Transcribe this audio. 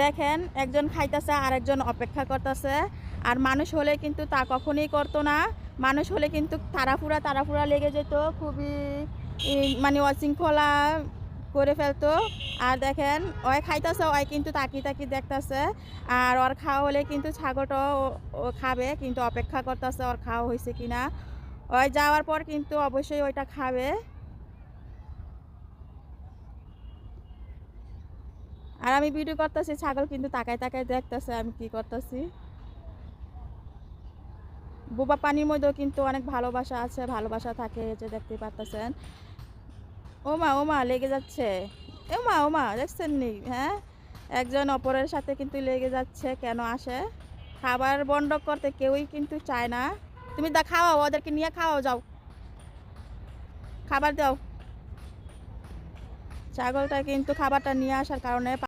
দেখেন একজন খাইতেছে আর একজন অপেক্ষা করতেছে। আর মানুষ হলে কিন্তু তা কখনোই করতো না। মানুষ হলে কিন্তু তাড়াহুড়া লেগে যেত, খুবই মানে অশৃঙ্খলা করে ফেলতো। আর দেখেন ওই খাইতেছে, ওই কিন্তু তাকি দেখতেছে। আর ওর খাওয়া হলে কিন্তু ছাগলটাও ও খাবে, কিন্তু অপেক্ষা করতেছে ওর খাওয়া হয়েছে কিনা। ওই যাওয়ার পর কিন্তু অবশ্যই ওইটা খাবে। আর আমি ভিডিও করতেছি, ছাগল কিন্তু তাকায় দেখতেছে আমি কি করতেছি। বোবা পানির মধ্যেও কিন্তু অনেক ভালোবাসা আছে, ভালোবাসা থাকে, যে দেখতে পারতেছেন। ওমা লেগে যাচ্ছে। ওমা দেখছেন নি? হ্যাঁ, একজন অপরের সাথে কিন্তু লেগে যাচ্ছে। কেন আসে? খাবার বন্ধ করতে কেউই কিন্তু চায় না। তুমি খাওয়াও, ওদেরকে নিয়ে খাওয়াও, যাও খাবার দাও। ছাগলটা কিন্তু খাবারটা নিয়ে আসার কারণে